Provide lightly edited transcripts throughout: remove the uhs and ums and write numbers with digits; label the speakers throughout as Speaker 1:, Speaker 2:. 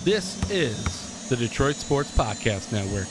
Speaker 1: This is the Detroit Sports Podcast Network.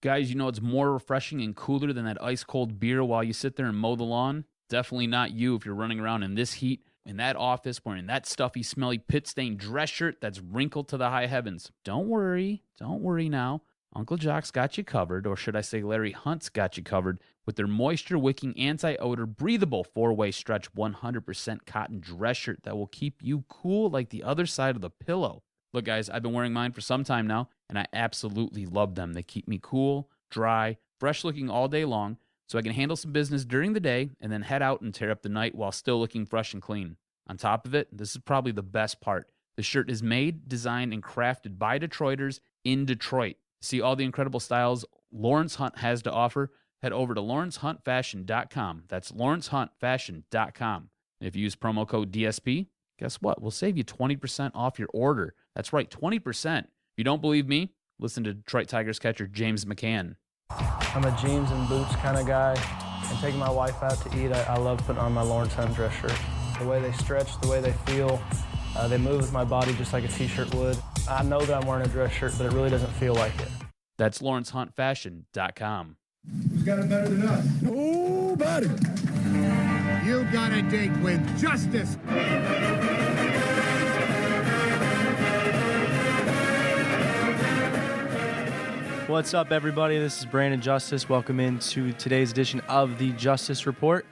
Speaker 1: Guys, you know it's more refreshing and cooler than that ice-cold beer while you sit there and mow the lawn? Definitely not you if you're running around in this heat, in that office, wearing that stuffy, smelly, pit-stained dress shirt that's wrinkled to the high heavens. Don't worry now. Uncle Jock's got you covered, or should I say Larry Hunt's got you covered, with their moisture-wicking, anti-odor, breathable 4-way stretch 100% cotton dress shirt that will keep you cool like the other side of the pillow. Look, guys, I've been wearing mine for some time now, and I absolutely love them. They keep me cool, dry, fresh-looking all day long, so I can handle some business during the day and then head out and tear up the night while still looking fresh and clean. On top of it, this is probably the best part. The shirt is made, designed, and crafted by Detroiters in Detroit. See all the incredible styles Lawrence Hunt has to offer? Head over to lawrencehuntfashion.com. That's lawrencehuntfashion.com. And if you use promo code DSP, guess what? We'll save you 20% off your order. That's right, 20%. If you don't believe me, listen to Detroit Tigers catcher James McCann.
Speaker 2: I'm a jeans and boots kind of guy, and taking my wife out to eat, I love putting on my Lawrence Hunt dress shirt. The way they stretch, the way they feel, they move with my body just like a t-shirt would. I know that I'm wearing a dress shirt, but it really doesn't feel like it.
Speaker 1: That's lawrencehuntfashion.com.
Speaker 3: Who's got it better than us? Nobody.
Speaker 4: You got a date with justice.
Speaker 5: What's up, everybody? This is Brandon Justice. Welcome into today's edition of the Justice Report.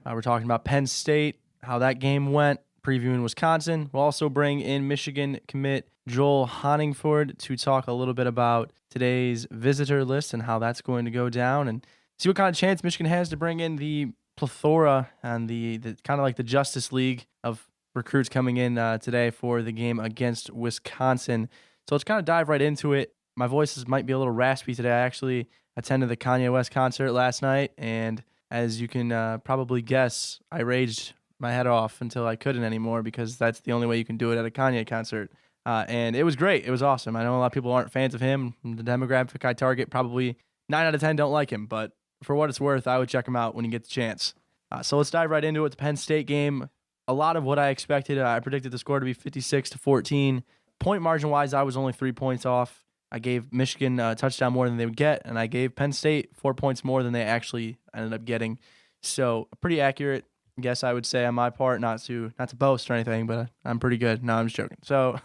Speaker 5: We're talking about Penn State, how that game went, previewing Wisconsin. We'll also bring in Michigan commit Joel Honigford to talk a little bit about today's visitor list and how that's going to go down, and see what kind of chance Michigan has to bring in the plethora and the kind of like the Justice League of recruits coming in today for the game against Wisconsin. So let's kind of dive right into it. My voice might be a little raspy today. I actually attended the Kanye West concert last night, and as you can probably guess, I raged my head off until I couldn't anymore, because that's the only way you can do it at a Kanye concert. And it was great. It was awesome. I know a lot of people aren't fans of him. The demographic I target, probably 9 out of 10 don't like him, but for what it's worth, I would check him out when you get the chance. So let's dive right into it. The Penn State game, a lot of what I expected. I predicted the score to be 56-14. Point margin-wise, I was only 3 points off. I gave Michigan a touchdown more than they would get, and I gave Penn State 4 points more than they actually ended up getting. So a pretty accurate guess, I would say, on my part. Not to boast or anything, but I'm pretty good. No, I'm just joking. So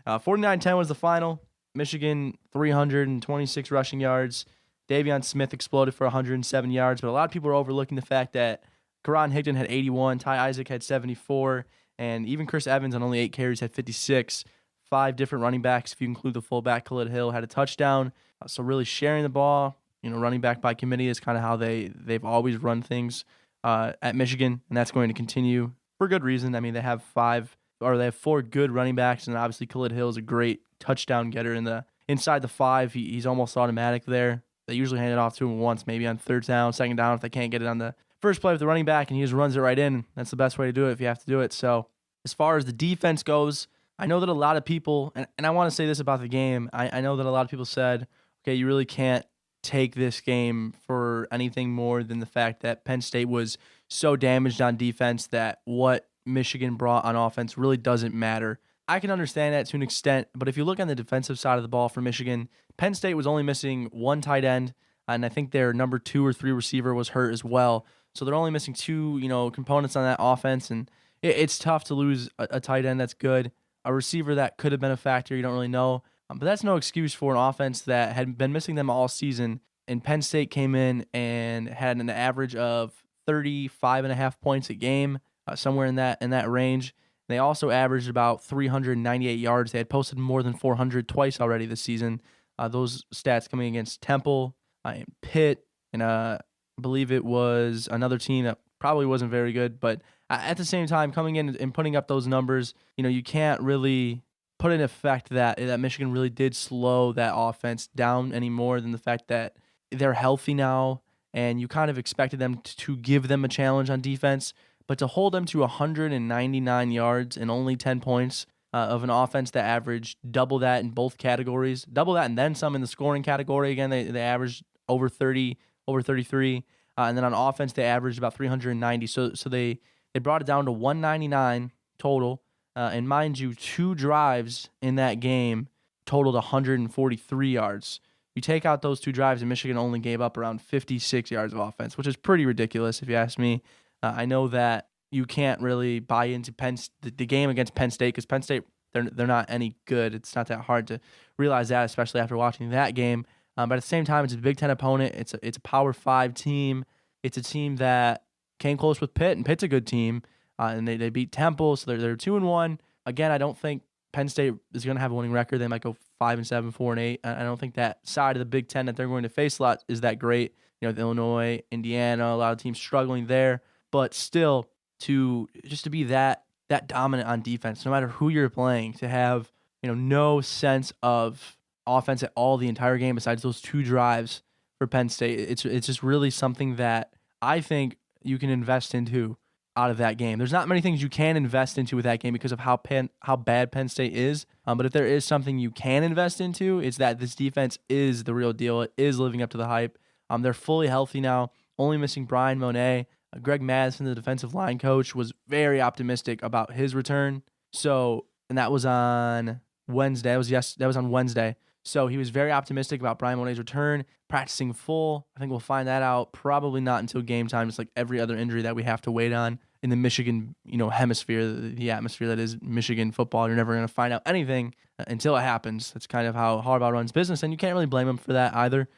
Speaker 5: 49-10 was the final. Michigan 326 rushing yards. Davion Smith exploded for 107 yards, but a lot of people are overlooking the fact that Karan Higdon had 81, Ty Isaac had 74, and even Chris Evans on only 8 carries had 56. 5 different running backs, if you include the fullback, Khalid Hill, had a touchdown. So really sharing the ball, running back by committee is kind of how they've always run things at Michigan, and that's going to continue for good reason. I mean, they have 4 good running backs, and obviously Khalid Hill is a great touchdown getter inside the 5. He's almost automatic there. They usually hand it off to him once, maybe on third down, second down, if they can't get it on the first play with the running back, and he just runs it right in. That's the best way to do it if you have to do it. So as far as the defense goes, I know that a lot of people, and I want to say this about the game, I know that a lot of people said, okay, you really can't take this game for anything more than the fact that Penn State was so damaged on defense that what Michigan brought on offense really doesn't matter. I can understand that to an extent, but if you look on the defensive side of the ball for Michigan, Penn State was only missing 1 tight end, and I think their number 2 or 3 receiver was hurt as well. So they're only missing 2, components on that offense, and it's tough to lose a tight end that's good. A receiver that could have been a factor, you don't really know. But that's no excuse for an offense that had been missing them all season. And Penn State came in and had an average of 35.5 points a game, somewhere in that range. They also averaged about 398 yards. They had posted more than 400 twice already this season. Those stats coming against Temple, and Pitt, and I believe it was another team that probably wasn't very good, but at the same time, coming in and putting up those numbers, you can't really put in effect that Michigan really did slow that offense down any more than the fact that they're healthy now, and you kind of expected them to give them a challenge on defense, but to hold them to 199 yards and only 10 points of an offense that averaged double that in both categories, double that and then some in the scoring category. Again, they averaged over 30, over 33. And then on offense, they averaged about 390. So they They brought it down to 199 total. And mind you, 2 drives in that game totaled 143 yards. You take out those 2 drives, and Michigan only gave up around 56 yards of offense, which is pretty ridiculous if you ask me. I know that you can't really buy into the game against Penn State because Penn State, they're not any good. It's not that hard to realize that, especially after watching that game. But at the same time, it's a Big Ten opponent. It's a Power 5 team. It's a team that came close with Pitt, and Pitt's a good team. And they beat Temple, so they're 2-1. Again, I don't think Penn State is going to have a winning record. They might go 5-7, 4-8. I don't think that side of the Big Ten that they're going to face a lot is that great. You know, Illinois, Indiana, a lot of teams struggling there. But still, to be that dominant on defense, no matter who you're playing, to have no sense of offense at all the entire game besides those 2 drives for Penn State, it's just really something that I think you can invest into out of that game. There's not many things you can invest into with that game because of how bad Penn State is. But if there is something you can invest into, it's that this defense is the real deal. It is living up to the hype. They're fully healthy now, only missing Brian Monet. Greg Madison, the defensive line coach, was very optimistic about his return. So, and that was on Wednesday. That was on Wednesday. So he was very optimistic about Brian Monet's return, practicing full. I think we'll find that out probably not until game time. It's like every other injury that we have to wait on in the Michigan, hemisphere, the atmosphere that is Michigan football. You're never going to find out anything until it happens. That's kind of how Harbaugh runs business, and you can't really blame him for that either.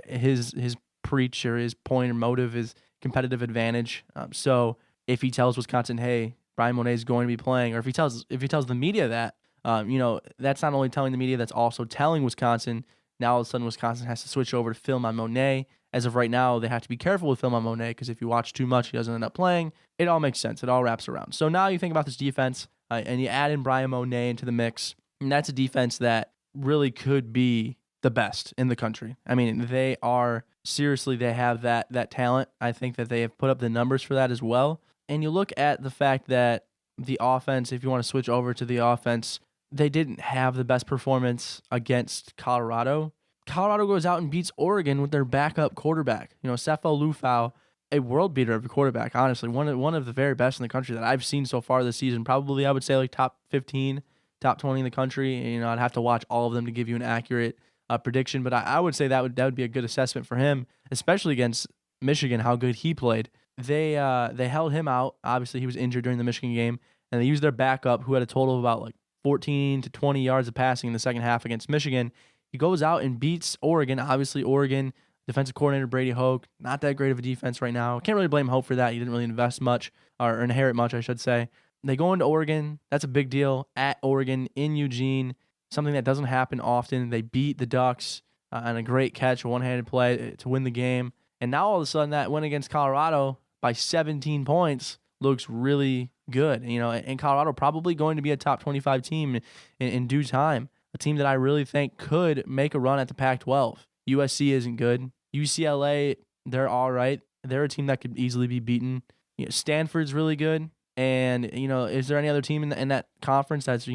Speaker 5: His preach or his point or motive is competitive advantage. So if he tells Wisconsin, hey, Brian Monet is going to be playing, or if he tells the media that, that's not only telling the media, that's also telling Wisconsin. Now all of a sudden Wisconsin has to switch over to film on Monet. As of right now, they have to be careful with film on Monet because if you watch too much, he doesn't end up playing. It all makes sense. It all wraps around. So now you think about this defense and you add in Brian Monet into the mix, and that's a defense that really could be the best in the country. I mean, they are seriously, they have that talent. I think that they have put up the numbers for that as well. And you look at the fact that the offense, if you want to switch over to the offense, they didn't have the best performance against Colorado. Colorado goes out and beats Oregon with their backup quarterback. Sefo Lufau, a world beater of a quarterback, honestly. One of the very best in the country that I've seen so far this season. Probably, I would say, like top 15, top 20 in the country. I'd have to watch all of them to give you an accurate prediction, but I would say that would be a good assessment for him, especially against Michigan, how good he played. They held him out. Obviously, he was injured during the Michigan game, and they used their backup, who had a total of about like 14 to 20 yards of passing in the second half against Michigan. He goes out and beats Oregon. Obviously, Oregon defensive coordinator Brady Hoke, not that great of a defense right now. Can't really blame Hope for that. He didn't really invest much, or inherit much, I should say. They go into Oregon. That's a big deal. At Oregon, in Eugene, something that doesn't happen often. They beat the Ducks on a great catch, a one-handed play to win the game. And now all of a sudden that win against Colorado by 17 points looks really good. And Colorado probably going to be a top 25 team in due time. A team that I really think could make a run at the Pac-12. USC isn't good. UCLA, they're all right. They're a team that could easily be beaten. Stanford's really good. And, is there any other team in that conference that's,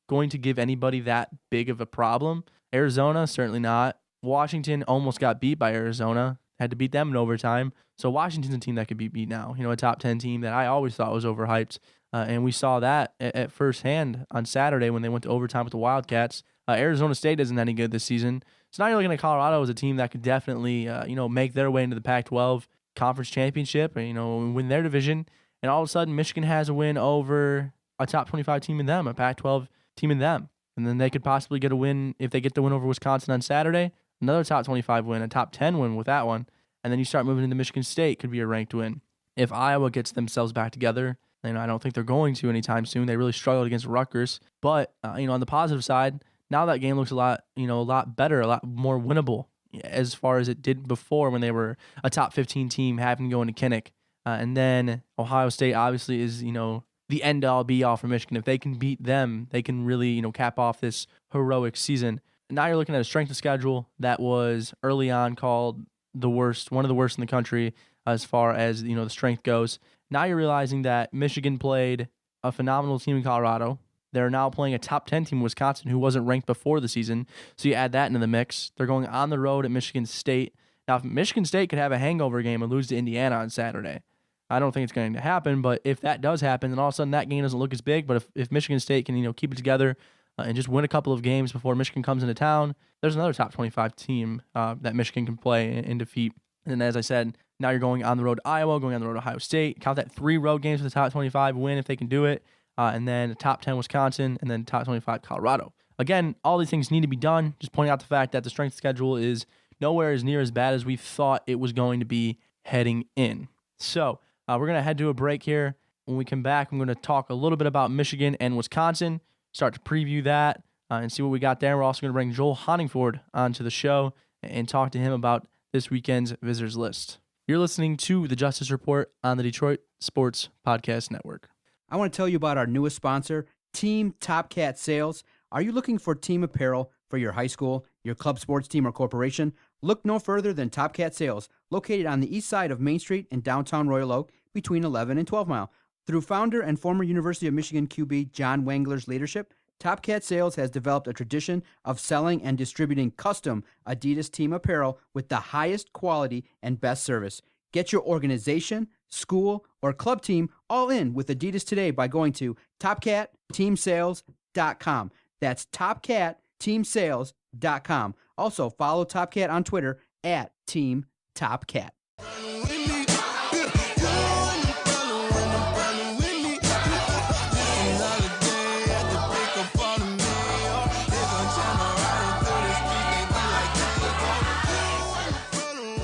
Speaker 5: going to give anybody that big of a problem? Arizona, certainly not. Washington almost got beat by Arizona. Had to beat them in overtime. So Washington's a team that could be beat now. A top 10 team that I always thought was overhyped. And we saw that at first hand on Saturday when they went to overtime with the Wildcats. Arizona State isn't any good this season. So now you're looking at Colorado as a team that could definitely, make their way into the Pac-12 conference championship, win their division. And all of a sudden, Michigan has a win over a top 25 team in them, a Pac-12 team in them. And then they could possibly get a win if they get the win over Wisconsin on Saturday. Another top 25 win, a top 10 win with that one. And then you start moving into Michigan State, could be a ranked win. If Iowa gets themselves back together, I don't think they're going to anytime soon. They really struggled against Rutgers. But, on the positive side, now that game looks a lot better, a lot more winnable as far as it did before when they were a top 15 team having to go into Kinnick. And then Ohio State obviously is, the end-all, be-all for Michigan. If they can beat them, they can really, cap off this heroic season. Now you're looking at a strength of schedule that was early on called the worst, one of the worst in the country as far as, the strength goes. Now you're realizing that Michigan played a phenomenal team in Colorado. They're now playing a top 10 team in Wisconsin who wasn't ranked before the season. So you add that into the mix. They're going on the road at Michigan State. Now, if Michigan State could have a hangover game and lose to Indiana on Saturday, I don't think it's going to happen, but if that does happen, then all of a sudden that game doesn't look as big. But if Michigan State can, keep it together and just win a couple of games before Michigan comes into town, there's another top 25 team that Michigan can play and defeat. And as I said, now you're going on the road to Iowa, going on the road to Ohio State. Count that 3 road games for the top 25 win if they can do it. And then top 10 Wisconsin, and then top 25 Colorado. Again, all these things need to be done. Just pointing out the fact that the strength schedule is nowhere as near as bad as we thought it was going to be heading in. So we're going to head to a break here. When we come back, I'm going to talk a little bit about Michigan and Wisconsin, start to preview that and see what we got there. We're also going to bring Joel Honigford onto the show and talk to him about this weekend's visitors list. You're listening to the Justice Report on the Detroit Sports Podcast Network.
Speaker 6: I want to tell you about our newest sponsor, Team Top Cat Sales. Are you looking for team apparel for your high school, your club sports team, or corporation? Look no further than Top Cat Sales, located on the east side of Main Street in downtown Royal Oak, between 11 and 12 Mile. Through founder and former University of Michigan QB John Wangler's leadership, Top Cat Sales has developed a tradition of selling and distributing custom Adidas team apparel with the highest quality and best service. Get your organization, school, or club team all in with Adidas today by going to TopCatTeamSales.com. That's TopCatTeamSales.com. Also, follow Top Cat on Twitter at Team Top Cat.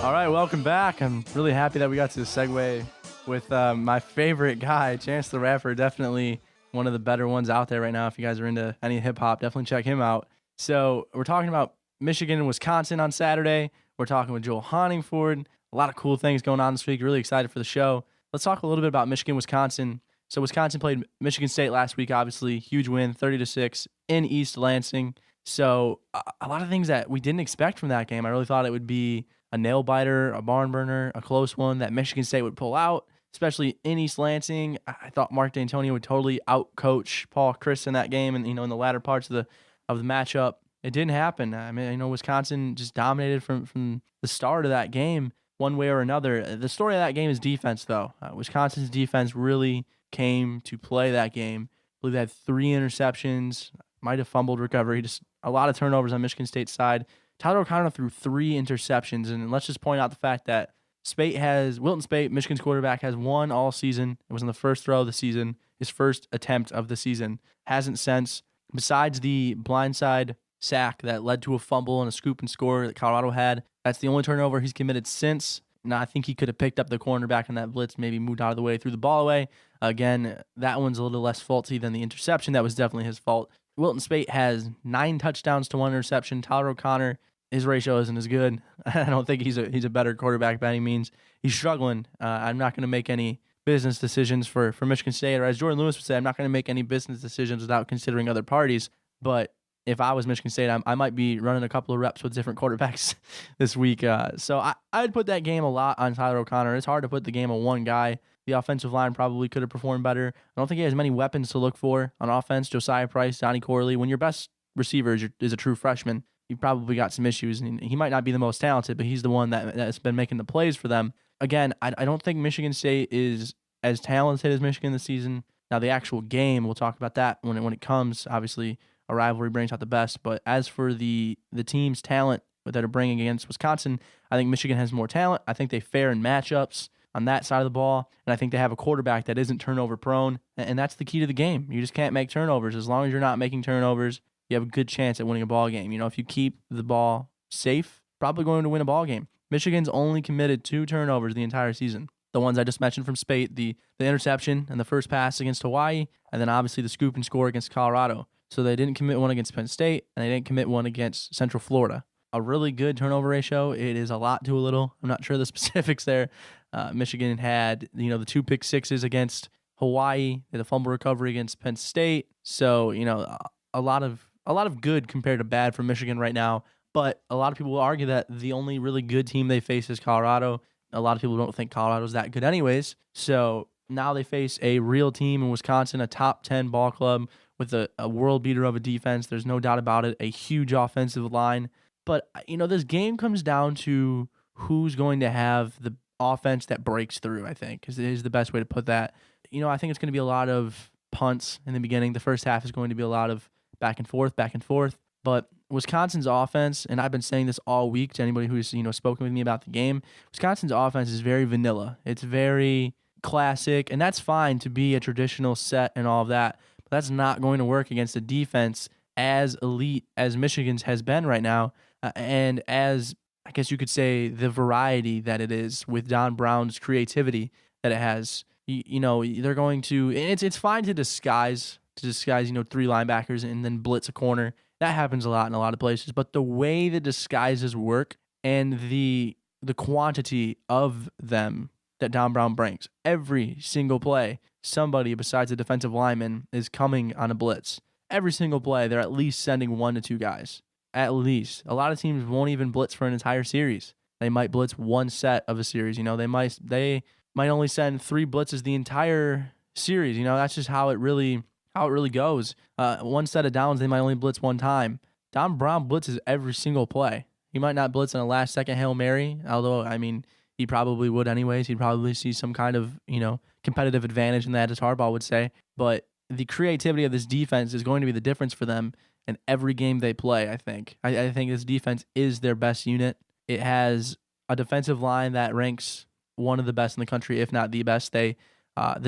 Speaker 5: All right, welcome back. I'm really happy that we got to segue with my favorite guy, Chance the Rapper. Definitely one of the better ones out there right now. If you guys are into any hip-hop, definitely check him out. So we're talking about Michigan and Wisconsin on Saturday. We're talking with Joel Honigford. A lot of cool things going on this week. Really excited for the show. Let's talk a little bit about Michigan, Wisconsin. So Wisconsin played Michigan State last week, obviously. Huge win, 30-6 in East Lansing. So a lot of things that we didn't expect from that game. I really thought it would be a nail-biter, a barn-burner, a close one that Michigan State would pull out, especially in East Lansing. I thought Mark D'Antonio would totally out-coach Paul Chryst in that game and, in the latter parts of the matchup. It didn't happen. I mean, Wisconsin just dominated from the start of that game one way or another. The story of that game is defense, though. Wisconsin's defense really came to play that game. I believe they had 3 interceptions, might have fumbled recovery, just a lot of turnovers on Michigan State's side. Tyler O'Connor threw 3 interceptions, and let's just point out the fact that Wilton Speight, Michigan's quarterback, has 1 all season. It was in the first throw of the season, his first attempt of the season. Hasn't since, besides the blindside sack that led to a fumble and a scoop and score that Colorado had. That's the only turnover he's committed since. Now, I think he could have picked up the cornerback on that blitz, maybe moved out of the way, threw the ball away. Again, that one's a little less faulty than the interception. That was definitely his fault. Wilton Speight has 9 touchdowns to 1 interception. Tyler O'Connor, his ratio isn't as good. I don't think he's a better quarterback by any means. He's struggling. I'm not going to make any business decisions for Michigan State, or as Jordan Lewis would say, I'm not going to make any business decisions without considering other parties. But if I was Michigan State, I might be running a couple of reps with different quarterbacks this week. So I would put that game a lot on Tyler O'Connor. It's hard to put the game on one guy. The offensive line probably could have performed better. I don't think he has many weapons to look for on offense. Josiah Price, Donnie Corley. When your best receiver is a true freshman, you probably got some issues. And he might not be the most talented, but he's the one that's been making the plays for them. Again, I don't think Michigan State is as talented as Michigan this season. Now, the actual game, we'll talk about that when it comes. Obviously, a rivalry brings out the best. But as for the team's talent that are bringing against Wisconsin, I think Michigan has more talent. I think they fare in matchups on that side of the ball. And I think they have a quarterback that isn't turnover prone. And that's the key to the game. You just can't make turnovers. As long as you're not making turnovers, you have a good chance at winning a ball game. If you keep the ball safe, probably going to win a ball game. Michigan's only committed 2 turnovers the entire season. The ones I just mentioned from Speight, the interception and the first pass against Hawaii, and then obviously the scoop and score against Colorado. So they didn't commit one against Penn State, and they didn't commit one against Central Florida. A really good turnover ratio. It is a lot to a little. I'm not sure the specifics there. Michigan had, the 2 pick sixes against Hawaii, the fumble recovery against Penn State. So, a lot of good compared to bad for Michigan right now. But a lot of people will argue that the only really good team they face is Colorado. A lot of people don't think Colorado's that good anyways. So now they face a real team in Wisconsin, a top 10 ball club with a world beater of a defense. There's no doubt about it. A huge offensive line. But, this game comes down to who's going to have the offense that breaks through, I think, is the best way to put that. I think it's going to be a lot of punts in the beginning. The first half is going to be a lot of back and forth. But Wisconsin's offense, and I've been saying this all week to anybody who's spoken with me about the game, Wisconsin's offense is very vanilla. It's very classic, and that's fine to be a traditional set and all of that. But that's not going to work against a defense as elite as Michigan's has been right now, and as I guess you could say the variety that it is with Don Brown's creativity that it has. They're going to. It's fine to disguise three linebackers and then blitz a corner. That happens a lot in a lot of places. But the way the disguises work and the quantity of them that Don Brown brings, every single play, somebody besides a defensive lineman is coming on a blitz. Every single play, they're at least sending 1 to 2 guys. At least. A lot of teams won't even blitz for an entire series. They might blitz one set of a series. They might only send 3 blitzes the entire series. That's just how it really goes. One set of downs, they might only blitz one time. Don Brown blitzes every single play. He might not blitz on a last-second Hail Mary, although, he probably would anyways. He'd probably see some kind of, competitive advantage in that, as Harbaugh would say. But the creativity of this defense is going to be the difference for them in every game they play, I think. I think this defense is their best unit. It has a defensive line that ranks one of the best in the country, if not the best. The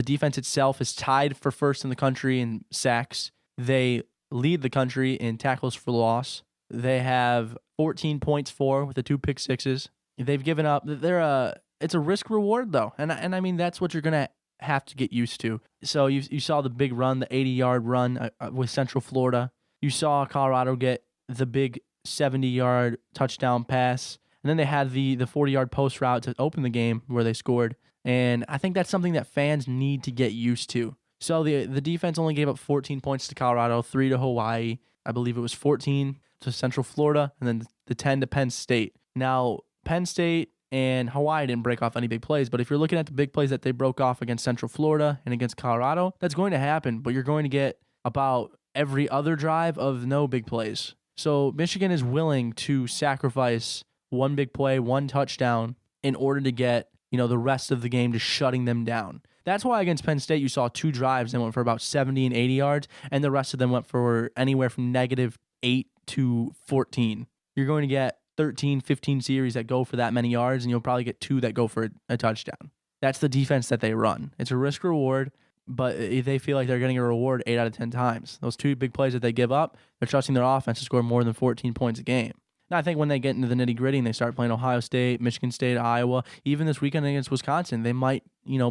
Speaker 5: defense itself is tied for first in the country in sacks. They lead the country in tackles for loss. They have 14 points for with the 2 pick sixes. They've given up. It's a risk reward though, and that's what you're gonna have to get used to. So you saw the big run, the 80-yard run with Central Florida. You saw Colorado get the big 70-yard touchdown pass, and then they had the 40-yard post route to open the game where they scored. And I think that's something that fans need to get used to. So the defense only gave up 14 points to Colorado, 3 to Hawaii. I believe it was 14 to Central Florida, and then the 10 to Penn State. Now, Penn State and Hawaii didn't break off any big plays, but if you're looking at the big plays that they broke off against Central Florida and against Colorado, that's going to happen, but you're going to get about every other drive of no big plays. So Michigan is willing to sacrifice one big play, one touchdown in order to get the rest of the game just shutting them down. That's why against Penn State, you saw 2 drives that went for about 70 and 80 yards, and the rest of them went for anywhere from -8 to 14. You're going to get 13, 15 series that go for that many yards, and you'll probably get 2 that go for a touchdown. That's the defense that they run. It's a risk reward, but they feel like they're getting a reward 8 out of 10 times. Those 2 big plays that they give up, they're trusting their offense to score more than 14 points a game. Now, I think when they get into the nitty-gritty and they start playing Ohio State, Michigan State, Iowa, even this weekend against Wisconsin, they might,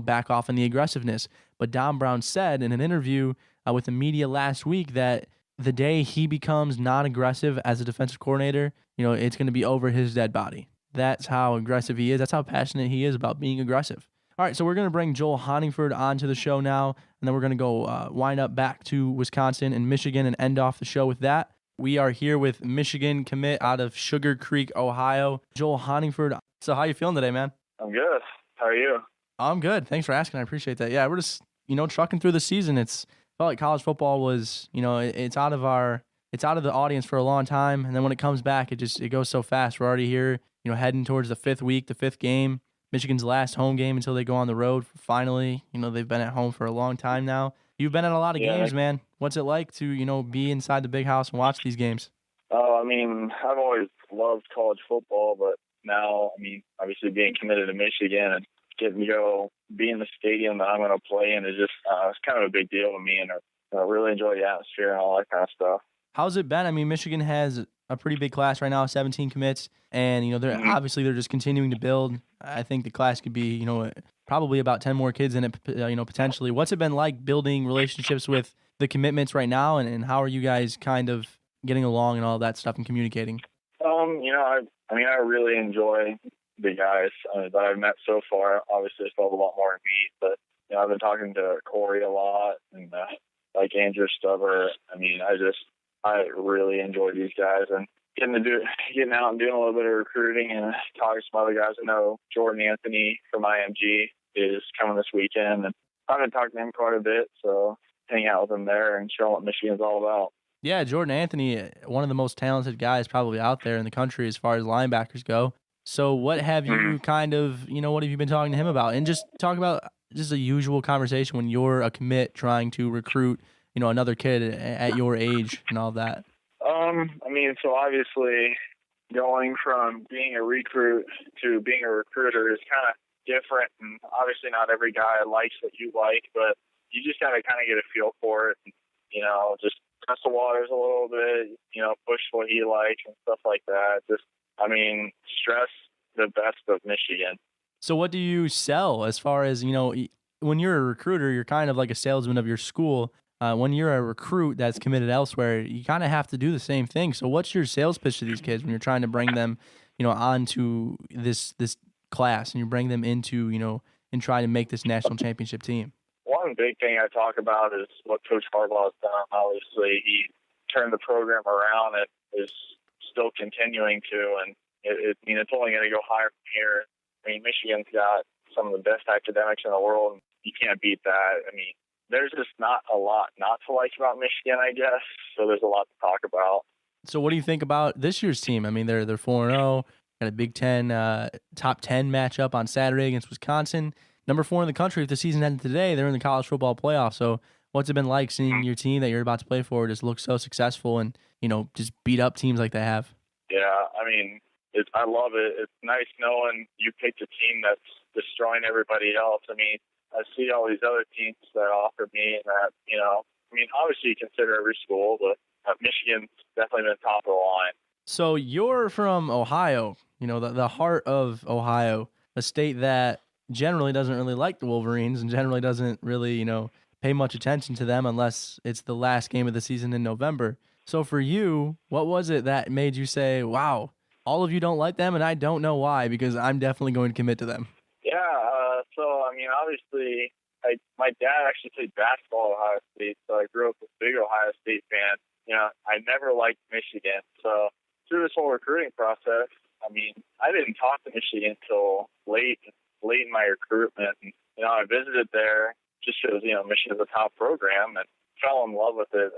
Speaker 5: back off in the aggressiveness. But Don Brown said in an interview with the media last week that the day he becomes non-aggressive as a defensive coordinator, it's going to be over his dead body. That's how aggressive he is. That's how passionate he is about being aggressive. All right, so we're going to bring Joel Honigford onto the show now, and then we're going to go wind up back to Wisconsin and Michigan and end off the show with that. We are here with Michigan commit out of Sugar Creek, Ohio, Joel Honigford. So how you feeling today, man?
Speaker 7: I'm good. How are you?
Speaker 5: I'm good. Thanks for asking. I appreciate that. Yeah, we're just, trucking through the season. Felt like college football was, it's out of the audience for a long time. And then when it comes back, it goes so fast. We're already here, heading towards the 5th week, the 5th game, Michigan's last home game until they go on the road. Finally, they've been at home for a long time now. You've been at a lot of games, man. What's it like to, be inside the big house and watch these games?
Speaker 7: I've always loved college football, but now, obviously being committed to Michigan and getting to go be in the stadium that I'm going to play in is just it's kind of a big deal to me, and I really enjoy the atmosphere and all that kind of stuff.
Speaker 5: How's it been? Michigan has a pretty big class right now, 17 commits, and they're obviously they're just continuing to build. I think the class could be probably about 10 more kids in it, potentially. What's it been like building relationships with the commitments right now, and how are you guys kind of getting along and all that stuff and communicating?
Speaker 7: I really enjoy the guys that I've met so far. Obviously, I still have a lot more to meet, but I've been talking to Corey a lot, and like Andrew Stubber. I really enjoy these guys, and getting out and doing a little bit of recruiting and talking to some other guys. I know Jordan Anthony from IMG is coming this weekend, and I've been talking to him quite a bit, so hang out with him there and show him what Michigan's all about.
Speaker 5: Yeah, Jordan Anthony, one of the most talented guys probably out there in the country as far as linebackers go. So what have you kind of, what have you been talking to him about? And just talk about just a usual conversation when you're a commit trying to recruit, another kid at your age and all that.
Speaker 7: I mean, so obviously going from being a recruit to being a recruiter is kind of different. And obviously not every guy likes what you like, but you just got to kind of get a feel for it. And, just test the waters a little bit, push what he likes and stuff like that. Stress the best of Michigan.
Speaker 5: So what do you sell as far as, when you're a recruiter, you're kind of like a salesman of your school. When you're a recruit that's committed elsewhere, you kind of have to do the same thing. So what's your sales pitch to these kids when you're trying to bring them, onto this class and you bring them into, and try to make this national championship team?
Speaker 7: One big thing I talk about is what Coach Harbaugh has done. Obviously, he turned the program around and is still continuing to, and it's only going to go higher from here. Michigan's got some of the best academics in the world. You can't beat that. There's just not a lot not to like about Michigan, I guess. So there's a lot to talk about.
Speaker 5: So what do you think about this year's team? They're 4-0. Got a Big Ten top 10 matchup on Saturday against Wisconsin. Number 4 in the country. If the season ended today, they're in the college football playoff. So what's it been like seeing your team that you're about to play for just look so successful and just beat up teams like they have?
Speaker 7: Yeah, I love it. It's nice knowing you picked a team that's destroying everybody else. I see all these other teams that offer me and that, obviously you consider every school, but Michigan's definitely been top of the line.
Speaker 5: So you're from Ohio, the heart of Ohio, a state that generally doesn't really like the Wolverines and generally doesn't really, pay much attention to them unless it's the last game of the season in November. So for you, what was it that made you say, wow, all of you don't like them and I don't know why, because I'm definitely going to commit to them?
Speaker 7: Yeah, obviously, my dad actually played basketball at Ohio State, so I grew up a big Ohio State fan. I never liked Michigan. So through this whole recruiting process, I didn't talk to Michigan until late in my recruitment. And, I visited there just because, Michigan's a top program and fell in love with it.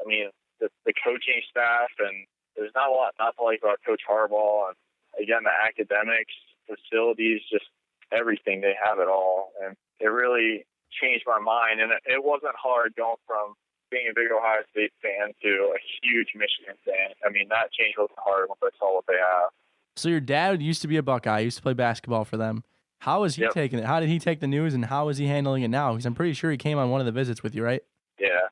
Speaker 7: The coaching staff, and there's not a lot not to like about Coach Harbaugh. And again, the academics, facilities, just everything. They have it all. And it really changed my mind. And it wasn't hard going from being a big Ohio State fan to a huge Michigan fan. That change wasn't hard once I saw what they have.
Speaker 5: So your dad used to be a Buckeye, used to play basketball for them. How is he taking it? How did he take the news, and how is he handling it now? Because I'm pretty sure he came on one of the visits with you, right?
Speaker 7: Yeah.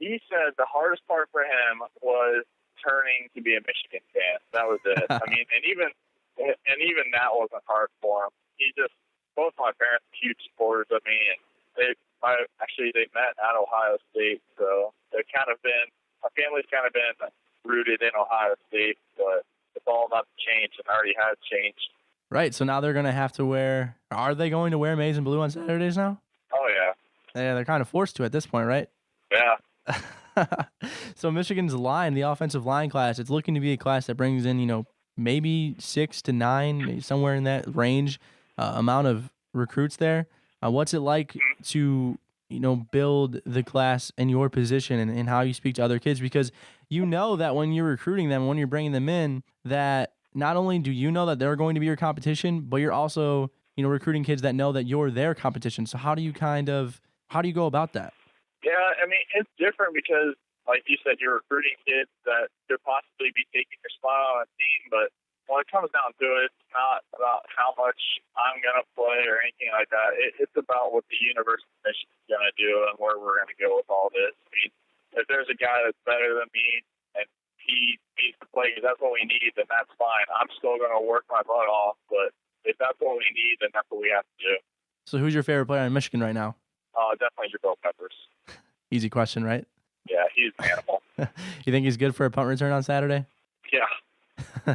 Speaker 7: He said the hardest part for him was turning to be a Michigan fan. That was it. And even that wasn't hard for him. Both my parents are huge supporters of me, and they met at Ohio State, so my family's kind of been rooted in Ohio State, but it's all about the change, and already has changed.
Speaker 5: Right, so now they're going to have to wear, are they going to wear maize and blue on Saturdays now?
Speaker 7: Oh, yeah.
Speaker 5: Yeah, they're kind of forced to at this point, right?
Speaker 7: Yeah.
Speaker 5: So Michigan's line, the offensive line class, it's looking to be a class that brings in, maybe 6 to 9, somewhere in that range, amount of recruits there. What's it like to, build the class in your position and how you speak to other kids? Because that when you're recruiting them, when you're bringing them in, that not only do you know that they're going to be your competition, but you're also, recruiting kids that know that you're their competition. So how do you go about that?
Speaker 7: Yeah, it's different because, like you said, you're recruiting kids that could possibly be taking your spot on a team, but when it comes down to it, it's not about how much I'm going to play or anything like that. It's about what the University of Michigan is going to do and where we're going to go with all this. If there's a guy that's better than me and he needs to play, that's what we need, then that's fine. I'm still going to work my butt off, but if that's what we need, then that's what we have to do.
Speaker 5: So who's your favorite player in Michigan right now?
Speaker 7: Definitely Jabrill Peppers.
Speaker 5: Easy question, right?
Speaker 7: Yeah, he's an animal.
Speaker 5: You think he's good for a punt return on Saturday?
Speaker 7: Yeah.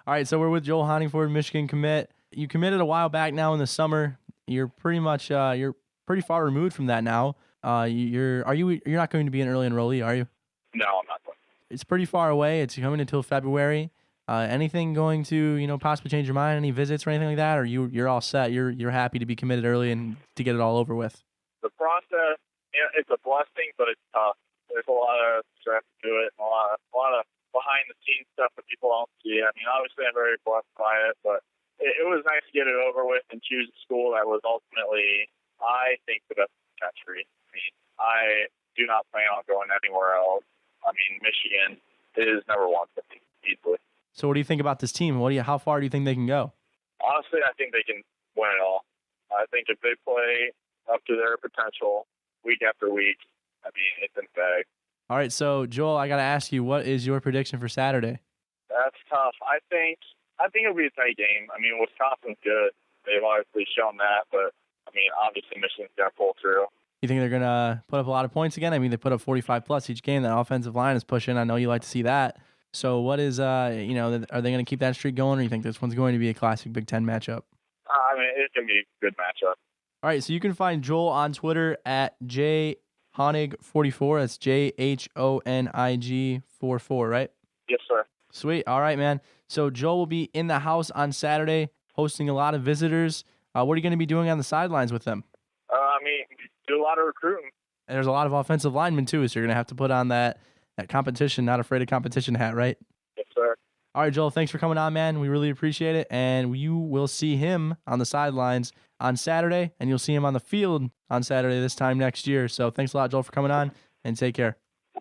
Speaker 5: All right, so we're with Joel Honigford, Michigan commit. You committed a while back now in the summer. You're pretty much you're pretty far removed from that now. You're not going to be an early enrollee, are you?
Speaker 7: No, I'm not going.
Speaker 5: It's pretty far away. It's coming until February. Anything going to possibly change your mind? Any visits or anything like that? Or you're all set? You're happy to be committed early and to get it all over with?
Speaker 7: The process, it's a blessing, but it's tough. There's a lot of stress to it, and a lot of behind the scenes stuff that people don't see. Obviously I'm very blessed by it, but it was nice to get it over with and choose a school that was ultimately, I think, the best in the country. I mean, I do not plan on going anywhere else. I mean, Michigan is number one for me, easily.
Speaker 5: So what do you think about this team? How far do you think they can go?
Speaker 7: Honestly, I think they can win it all. I think if they play up to their potential week after week, I mean, it's in the bag.
Speaker 5: All right, so Joel, I got to ask you, what is your prediction for Saturday?
Speaker 7: That's tough. I think it'll be a tight game. I mean, Wisconsin's good. They've obviously shown that, but I mean, obviously Michigan's gonna pull through.
Speaker 5: You think they're gonna put up a lot of points again? I mean, they put up 45 plus each game. That offensive line is pushing. I know you like to see that. So, what is are they gonna keep that streak going, or you think this one's going to be a classic Big Ten matchup?
Speaker 7: I mean, it's gonna be a good matchup.
Speaker 5: All right, so you can find Joel on Twitter at jhonig44. That's JHONIG44, right?
Speaker 7: Yes, sir.
Speaker 5: Sweet. All right, man. So Joel will be in the house on Saturday, hosting a lot of visitors. What are you going to be doing on the sidelines with them?
Speaker 7: I mean, do a lot of recruiting.
Speaker 5: And there's a lot of offensive linemen too, so you're going to have to put on that competition, not afraid of competition hat, right?
Speaker 7: Yes, sir.
Speaker 5: All right, Joel, thanks for coming on, man. We really appreciate it. And you will see him on the sidelines on Saturday, and you'll see him on the field on Saturday this time next year. So thanks a lot, Joel, for coming on, and take care.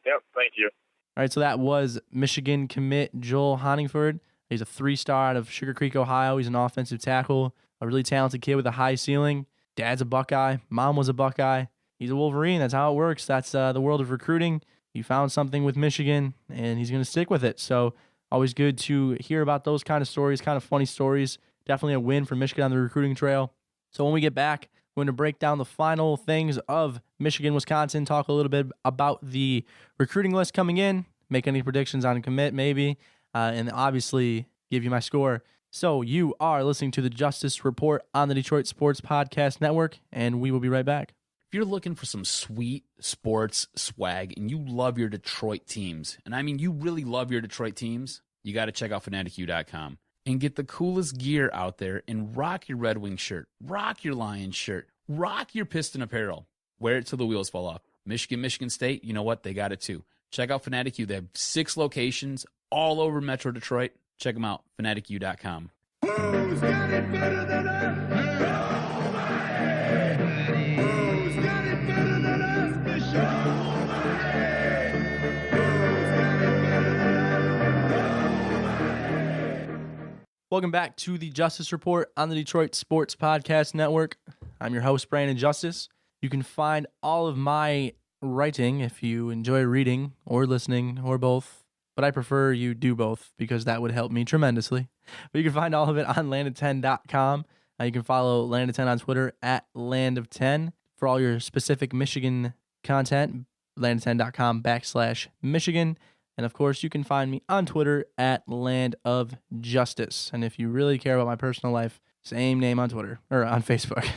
Speaker 7: Yep, thank you.
Speaker 5: All right, so that was Michigan commit Joel Honigford. He's a 3-star out of Sugar Creek, Ohio. He's an offensive tackle, a really talented kid with a high ceiling. Dad's a Buckeye. Mom was a Buckeye. He's a Wolverine. That's how it works. That's the world of recruiting. He found something with Michigan, and he's going to stick with it. So always good to hear about those kind of stories, kind of funny stories. Definitely a win for Michigan on the recruiting trail. So when we get back, we're going to break down the final things of Michigan, Wisconsin, talk a little bit about the recruiting list coming in, make any predictions on commit maybe, and obviously give you my score. So you are listening to the Justice Report on the Detroit Sports Podcast Network, and we will be right back.
Speaker 1: If you're looking for some sweet sports swag and you love your Detroit teams, and I mean you really love your Detroit teams, you got to check out fanaticu.com and get the coolest gear out there and rock your Red Wing shirt, rock your Lions shirt, rock your Piston apparel. Wear it till the wheels fall off. Michigan State, you know what? They got it too. Check out Fanaticu. They have 6 locations all over Metro Detroit. Check them out, fanaticu.com.
Speaker 3: Who's got it better than us? Who's got it better than us? The show.
Speaker 5: Welcome back to the Justice Report on the Detroit Sports Podcast Network. I'm your host, Brandon Justice. You can find all of my writing if you enjoy reading or listening or both, but I prefer you do both because that would help me tremendously. But you can find all of it on land10.com. You can follow Land of 10 on Twitter at Land of 10 for all your specific Michigan content, land10.com/Michigan. And of course, you can find me on Twitter at Land of Justice. And if you really care about my personal life, same name on Twitter or on Facebook.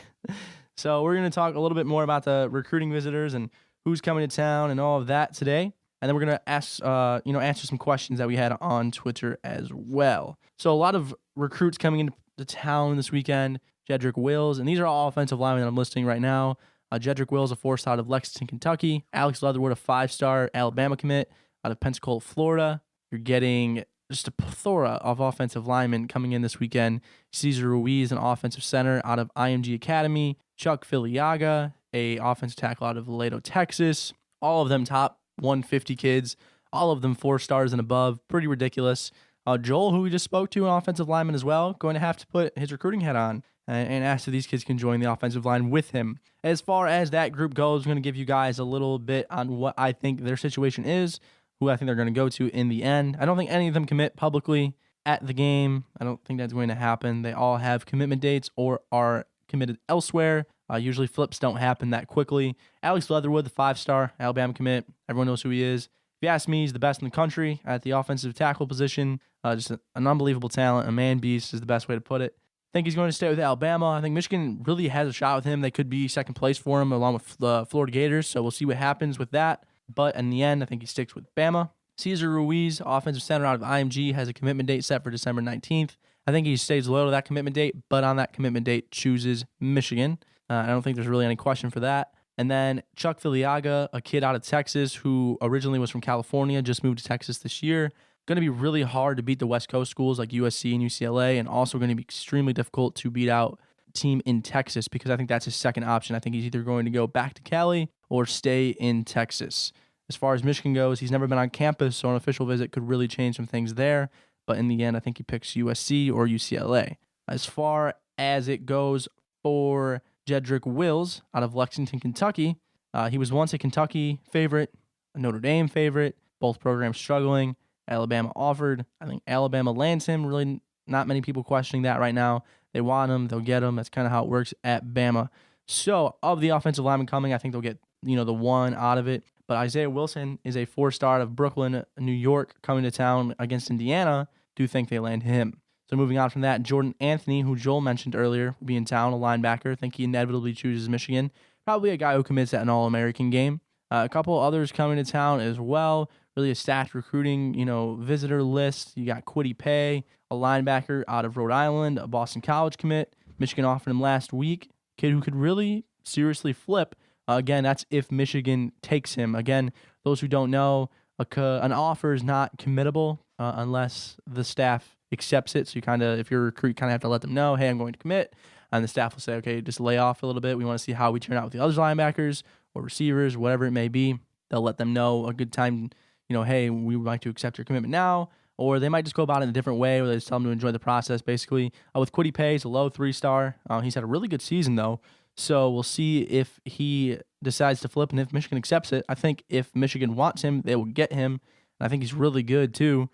Speaker 5: So we're going to talk a little bit more about the recruiting visitors and who's coming to town and all of that today. And then we're going to answer some questions that we had on Twitter as well. So a lot of recruits coming into town this weekend. Jedrick Wills, and these are all offensive linemen that I'm listing right now. Jedrick Wills, a 4-star out of Lexington, Kentucky. Alex Leatherwood, a 5-star Alabama commit out of Pensacola, Florida. You're getting just a plethora of offensive linemen coming in this weekend. Cesar Ruiz, an offensive center out of IMG Academy. Chuck Filiaga, a offensive tackle out of Laredo, Texas. All of them top 150 kids. All of them 4 stars and above. Pretty ridiculous. Joel, who we just spoke to, an offensive lineman as well, going to have to put his recruiting hat on and ask if these kids can join the offensive line with him. As far as that group goes, I'm going to give you guys a little bit on what I think their situation is, who I think they're going to go to in the end. I don't think any of them commit publicly at the game. I don't think that's going to happen. They all have commitment dates or are committed elsewhere. Usually flips don't happen that quickly. Alex Leatherwood, the 5-star Alabama commit. Everyone knows who he is. If you ask me, he's the best in the country at the offensive tackle position. Just an unbelievable talent. A man beast is the best way to put it. I think he's going to stay with Alabama. I think Michigan really has a shot with him. They could be second place for him along with the Florida Gators, so we'll see what happens with that. But in the end, I think he sticks with Bama. Cesar Ruiz, offensive center out of IMG, has a commitment date set for December 19th. I think he stays loyal to that commitment date, but on that commitment date chooses Michigan. I don't think there's really any question for that. And then Chuck Filiaga, a kid out of Texas who originally was from California, just moved to Texas this year. going to be really hard to beat the West Coast schools like USC and UCLA, and also going to be extremely difficult to beat out a team in Texas, because I think that's his second option. I think he's either going to go back to Cali or stay in Texas. As far as Michigan goes, he's never been on campus, so an official visit could really change some things there. But in the end, I think he picks USC or UCLA. As far as it goes for Jedrick Wills out of Lexington, Kentucky, he was once a Kentucky favorite, a Notre Dame favorite, both programs struggling. Alabama offered. I think Alabama lands him. Really not many people questioning that right now. They want him. They'll get him. That's kind of how it works at Bama. So of the offensive linemen coming, I think they'll get, the one out of it. But Isaiah Wilson is a 4-star out of Brooklyn, New York, coming to town against Indiana. Do think they land him. So moving on from that, Jordan Anthony, who Joel mentioned earlier, will be in town, a linebacker. I think he inevitably chooses Michigan. Probably a guy who commits at an All-American game. A couple others coming to town as well. Really a stacked recruiting, visitor list. You got Kwity Paye, a linebacker out of Rhode Island, a Boston College commit. Michigan offered him last week. Kid who could really seriously flip. Again, that's if Michigan takes him. Again, those who don't know, an offer is not committable unless the staff accepts it. So if you're a recruit, you kind of have to let them know, hey, I'm going to commit. And the staff will say, okay, just lay off a little bit. We want to see how we turn out with the other linebackers or receivers, whatever it may be. They'll let them know a good time, hey, we would like to accept your commitment now. Or they might just go about it in a different way, or they just tell them to enjoy the process, basically. With Kwity Paye, he's a low 3-star. He's had a really good season, though. So we'll see if he decides to flip and if Michigan accepts it. I think if Michigan wants him, they will get him. And I think he's really good, too.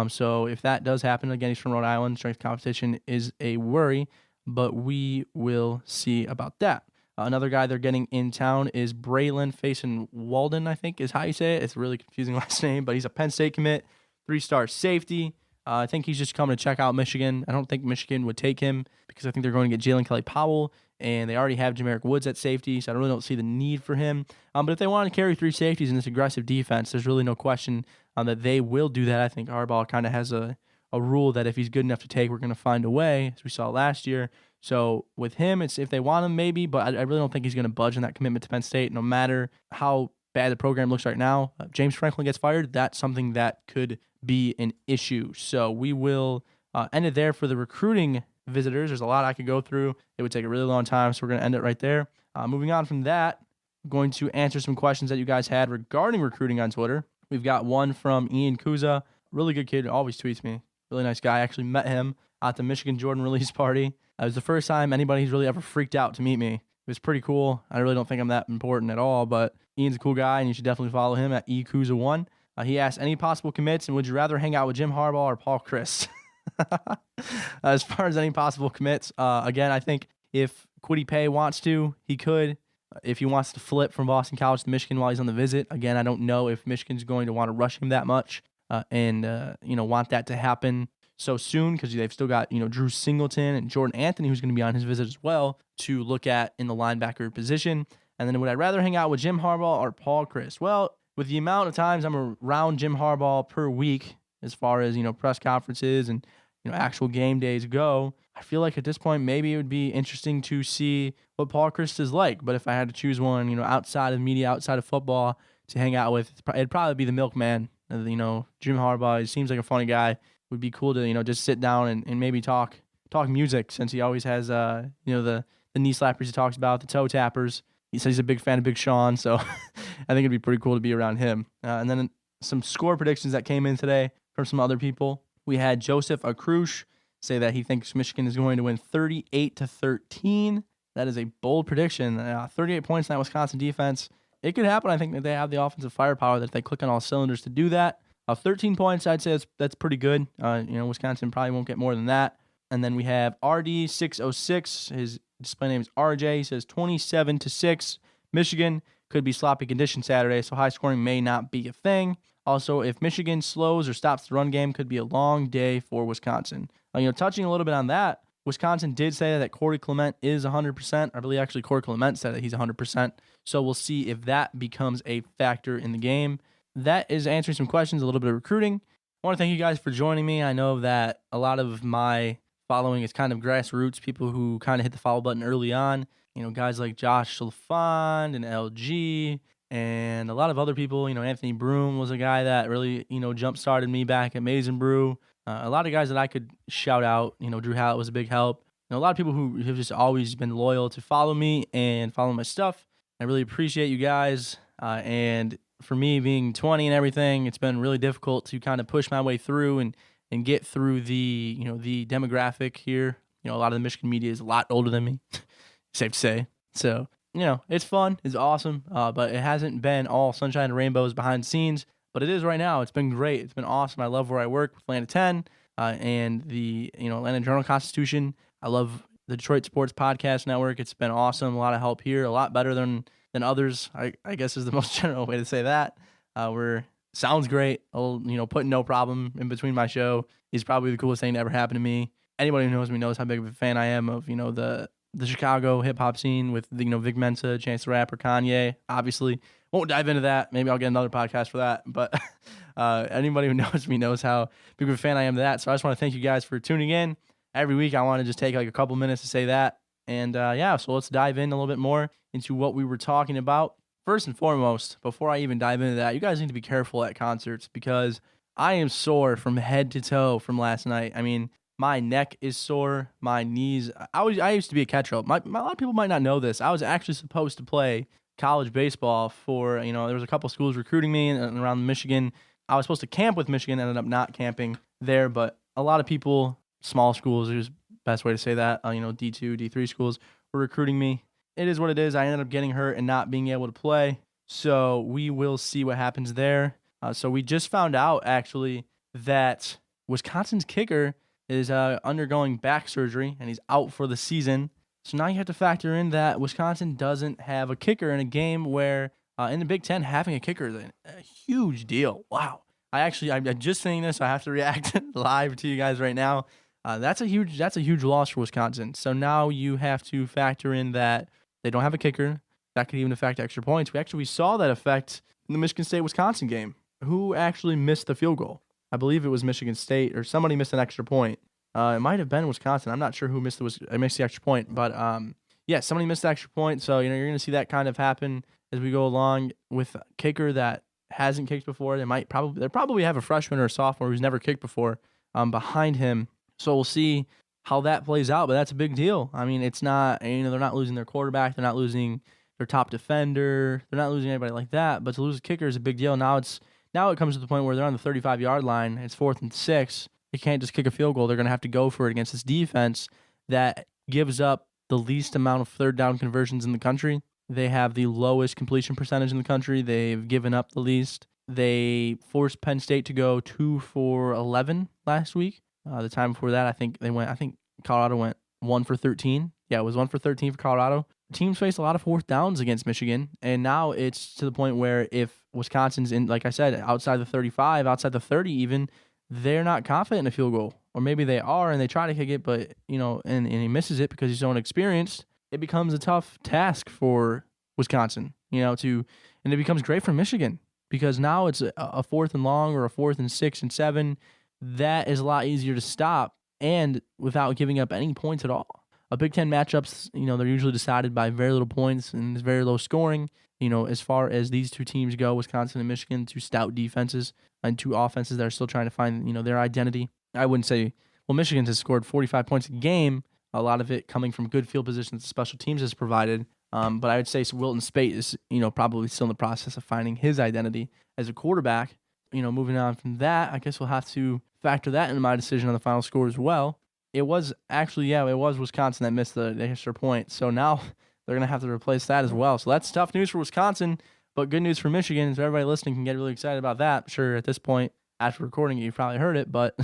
Speaker 5: So if that does happen, again, he's from Rhode Island. Strength competition is a worry, but we will see about that. Another guy they're getting in town is Braylon Faison Walden, I think is how you say it. It's a really confusing last name, but he's a Penn State commit, 3-star safety. I think he's just coming to check out Michigan. I don't think Michigan would take him because I think they're going to get Jalen Kelly-Powell, and they already have Jamarick Woods at safety, so I really don't see the need for him. But if they want to carry 3 safeties in this aggressive defense, there's really no question that they will do that. I think Harbaugh kind of has a rule that if he's good enough to take, we're going to find a way, as we saw last year. So with him, it's if they want him, maybe, but I really don't think he's going to budge on that commitment to Penn State, no matter how bad the program looks right now. James Franklin gets fired. That's something that could be an issue. So we will end it there for the recruiting visitors. There's a lot I could go through. It would take a really long time, so we're going to end it right there. Moving on from that, I'm going to answer some questions that you guys had regarding recruiting on Twitter. We've got one from Ian Kuza, really good kid, always tweets me. Really nice guy. I actually met him at the Michigan Jordan release party. It was the first time anybody's really ever freaked out to meet me. It was pretty cool. I really don't think I'm that important at all, but Ian's a cool guy, and you should definitely follow him at eKuza1. He asked, any possible commits, and would you rather hang out with Jim Harbaugh or Paul Chryst? As far as any possible commits, again, I think if Kwity Paye wants to, he could. If he wants to flip from Boston College to Michigan while he's on the visit, again, I don't know if Michigan's going to want to rush him that much and want that to happen so soon, because they've still got, Drew Singleton and Jordan Anthony, who's going to be on his visit as well, to look at in the linebacker position. And then would I rather hang out with Jim Harbaugh or Paul Chryst? Well, with the amount of times I'm around Jim Harbaugh per week, as far as, press conferences and, actual game days go, I feel like at this point, maybe it would be interesting to see what Paul Chryst is like. But if I had to choose one, outside of media, outside of football to hang out with, it'd probably be the milkman. Jim Harbaugh, he seems like a funny guy. Would be cool to, just sit down and maybe talk music, since he always has, the knee slappers he talks about, the toe tappers. He says he's a big fan of Big Sean, so I think it'd be pretty cool to be around him. And then some score predictions that came in today from some other people. We had Joseph Akrush say that he thinks Michigan is going to win 38-13. That is a bold prediction. 38 points in that Wisconsin defense. It could happen. I think that they have the offensive firepower that if they click on all cylinders to do that. 13 points, I'd say that's pretty good. Wisconsin probably won't get more than that. And then we have RD606. His display name is RJ. He says 27-6. Michigan could be sloppy condition Saturday, so high scoring may not be a thing. Also, if Michigan slows or stops the run game, could be a long day for Wisconsin. Touching a little bit on that, Wisconsin did say that Corey Clement is 100%. I believe actually Corey Clement said that he's 100%. So we'll see if that becomes a factor in the game. That is answering some questions, a little bit of recruiting. I want to thank you guys for joining me. I know that a lot of my following is kind of grassroots, people who kind of hit the follow button early on. Guys like Josh Salfond and LG and a lot of other people. Anthony Broom was a guy that really, jump-started me back at Maize and Brew. A lot of guys that I could shout out. Drew Hallett was a big help. A lot of people who have just always been loyal to follow me and follow my stuff. I really appreciate you guys. And for me being 20 and everything, it's been really difficult to kind of push my way through and get through the, the demographic here. A lot of the Michigan media is a lot older than me, safe to say. So, it's fun. It's awesome. But it hasn't been all sunshine and rainbows behind the scenes. But it is right now. It's been great. It's been awesome. I love where I work with Atlanta 10 and the, Atlanta Journal-Constitution. I love the Detroit Sports Podcast Network. It's been awesome. A lot of help here. A lot better than others, I guess is the most general way to say that. Sounds great. Putting no problem in between my show is probably the coolest thing to ever happen to me. Anybody who knows me knows how big of a fan I am of, the Chicago hip-hop scene with, Vic Mensa, Chance the Rapper, Kanye, obviously. Won't dive into that. Maybe I'll get another podcast for that. But anybody who knows me knows how big of a fan I am of that. So I just want to thank you guys for tuning in. Every week I want to just take a couple minutes to say that. And so let's dive in a little bit more into what we were talking about. First and foremost, before I even dive into that, you guys need to be careful at concerts because I am sore from head to toe from last night. I mean, my neck is sore, my knees. I used to be a catcher. A lot of people might not know this. I was actually supposed to play college baseball for, there was a couple schools recruiting me and around Michigan. I was supposed to camp with Michigan, ended up not camping there, but a lot of people, small schools is the best way to say that, D2, D3 schools were recruiting me. It is what it is. I ended up getting hurt and not being able to play. So we will see what happens there. So we just found out, actually, that Wisconsin's kicker is undergoing back surgery, and he's out for the season. So now you have to factor in that Wisconsin doesn't have a kicker in a game where, in the Big Ten, having a kicker is a huge deal. Wow. I'm just saying this, so I have to react live to you guys right now. That's a huge loss for Wisconsin. So now you have to factor in that they don't have a kicker. That could even affect extra points. We saw that effect in the Michigan State-Wisconsin game. Who actually missed the field goal? I believe it was Michigan State, or somebody missed an extra point. It might have been Wisconsin. I'm not sure who missed the extra point, but somebody missed the extra point. So you're going to see that kind of happen as we go along with a kicker that hasn't kicked before. They probably have a freshman or a sophomore who's never kicked before behind him. So we'll see how that plays out, but that's a big deal. I mean, it's not, they're not losing their quarterback. They're not losing their top defender. They're not losing anybody like that, but to lose a kicker is a big deal. Now it comes to the point where they're on the 35-yard line. It's 4th and 6. They can't just kick a field goal. They're going to have to go for it against this defense that gives up the least amount of third down conversions in the country. They have the lowest completion percentage in the country. They've given up the least. They forced Penn State to go 2 for 11 last week. The time before that, I think Colorado went 1 for 13. Yeah, it was 1 for 13 for Colorado. Teams faced a lot of 4th downs against Michigan, and now it's to the point where if Wisconsin's in, like I said, outside the 35, outside the 30 even, they're not confident in a field goal. Or maybe they are and they try to kick it, but, and he misses it because he's so inexperienced. It becomes a tough task for Wisconsin, and it becomes great for Michigan because now it's a 4th and long or a 4th and 6 and 7. That is a lot easier to stop and without giving up any points at all. A Big Ten matchups, they're usually decided by very little points and there's very low scoring. As far as these two teams go, Wisconsin and Michigan, two stout defenses and two offenses that are still trying to find, their identity. I wouldn't say, Michigan has scored 45 points a game, a lot of it coming from good field positions that special teams has provided. But I would say Wilton Spate is, probably still in the process of finding his identity as a quarterback. Moving on from that, I guess we'll have to factor that into my decision on the final score as well. It was Wisconsin that missed the extra point. So now they're going to have to replace that as well. So that's tough news for Wisconsin, but good news for Michigan. So everybody listening can get really excited about that. I'm sure at this point, after recording it, you've probably heard it, but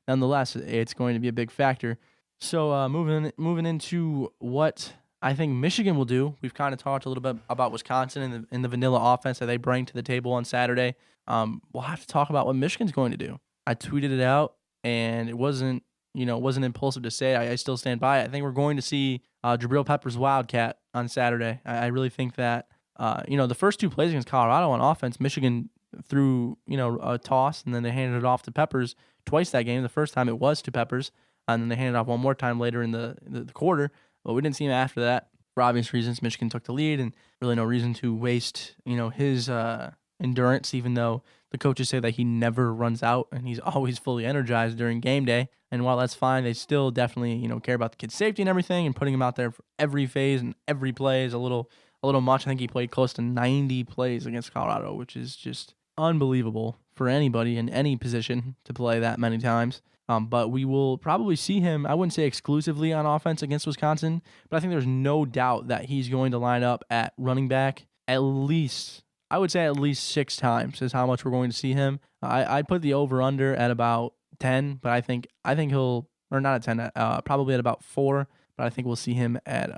Speaker 5: nonetheless, it's going to be a big factor. So moving into what I think Michigan will do. We've kind of talked a little bit about Wisconsin and the vanilla offense that they bring to the table on Saturday. We'll have to talk about what Michigan's going to do. I tweeted it out, and it wasn't impulsive to say. I still stand by it. I think we're going to see Jabrill Peppers Wildcat on Saturday. I really think that, the first two plays against Colorado on offense, Michigan threw, a toss, and then they handed it off to Peppers twice that game. The first time it was to Peppers, and then they handed it off one more time later in the quarter, but we didn't see him after that. for obvious reasons. Michigan took the lead, and really no reason to waste, his endurance, even though the coaches say that he never runs out and he's always fully energized during game day. And while that's fine, they still definitely, care about the kid's safety and everything, and putting him out there for every phase and every play is a little much. I think he played close to 90 plays against Colorado, which is just unbelievable for anybody in any position to play that many times. But we will probably see him, I wouldn't say exclusively on offense against Wisconsin, but I think there's no doubt that he's going to line up at running back at least 6 times is how much we're going to see him. I'd put the over-under at about 10, but I think he'll, or not at 10, probably at about 4, but I think we'll see him at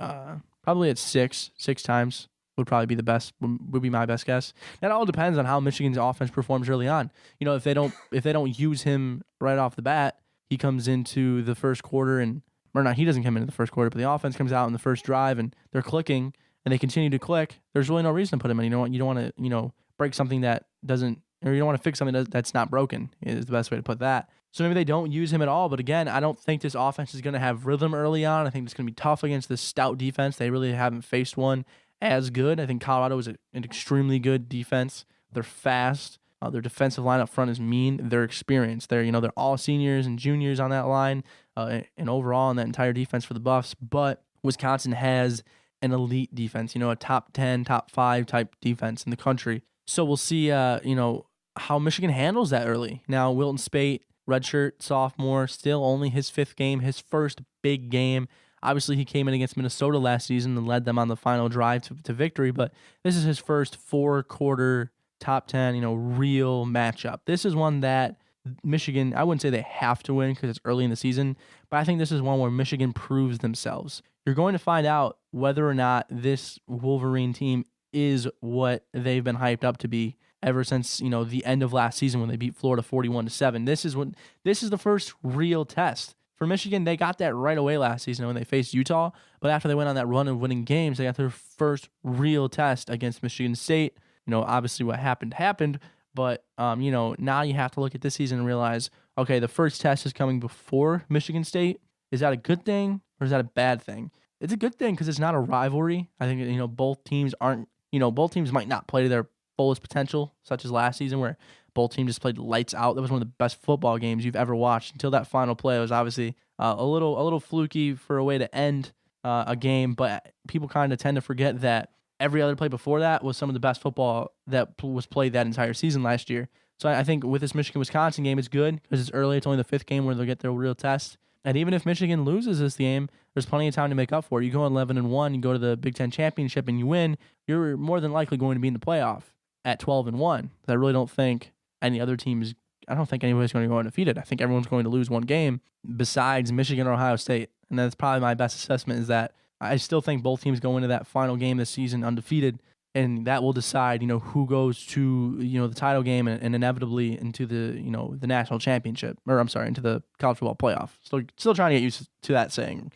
Speaker 5: probably at 6 times would probably be would be my best guess. That all depends on how Michigan's offense performs early on. If they don't use him right off the bat, he comes into the first quarter he doesn't come into the first quarter, but the offense comes out in the first drive and they're clicking and they continue to click. There's really no reason to put him in. You don't want to, break something that doesn't, or you don't want to fix something that's not broken is the best way to put that. So maybe they don't use him at all. But again, I don't think this offense is going to have rhythm early on. I think it's going to be tough against this stout defense. They really haven't faced one as good. I think Colorado is an extremely good defense. They're fast. Their defensive line up front is mean. They're experienced. They're all seniors and juniors on that line, and overall on that entire defense for the Buffs. But Wisconsin has an elite defense, a top 10, top 5 type defense in the country. So we'll see, how Michigan handles that early. Now, Wilton Spate, redshirt sophomore, still only his 5th game, his first big game. Obviously, he came in against Minnesota last season and led them on the final drive to victory, but this is his first 4-quarter top 10, real matchup. This is one that Michigan, I wouldn't say they have to win because it's early in the season, but I think this is one where Michigan proves themselves. You're going to find out whether or not this Wolverine team is what they've been hyped up to be ever since, the end of last season when they beat Florida 41-7. This is the first real test. For Michigan, they got that right away last season when they faced Utah, but after they went on that run of winning games, they got their first real test against Michigan State. Obviously what happened, but, now you have to look at this season and realize, okay, the first test is coming before Michigan State. Is that a good thing or is that a bad thing? It's a good thing because it's not a rivalry. I think, both teams might not play to their fullest potential, such as last season where both teams just played lights out. That was one of the best football games you've ever watched until that final play. It was obviously a little fluky for a way to end a game, but people kind of tend to forget that every other play before that was some of the best football that was played that entire season last year. So I think with this Michigan-Wisconsin game, it's good because it's early. It's only the 5th game where they'll get their real test. And even if Michigan loses this game, there's plenty of time to make up for it. You go 11-1, you go to the Big Ten championship and you win, you're more than likely going to be in the playoff at 12-1. I really don't think any other teams, I don't think anybody's going to go undefeated. I think everyone's going to lose one game besides Michigan or Ohio State. And that's probably my best assessment is that I still think both teams go into that final game this season undefeated, and that will decide, who goes to, the title game and inevitably into the, the national championship, or I'm sorry, into the college football playoff. Still trying to get used to that saying.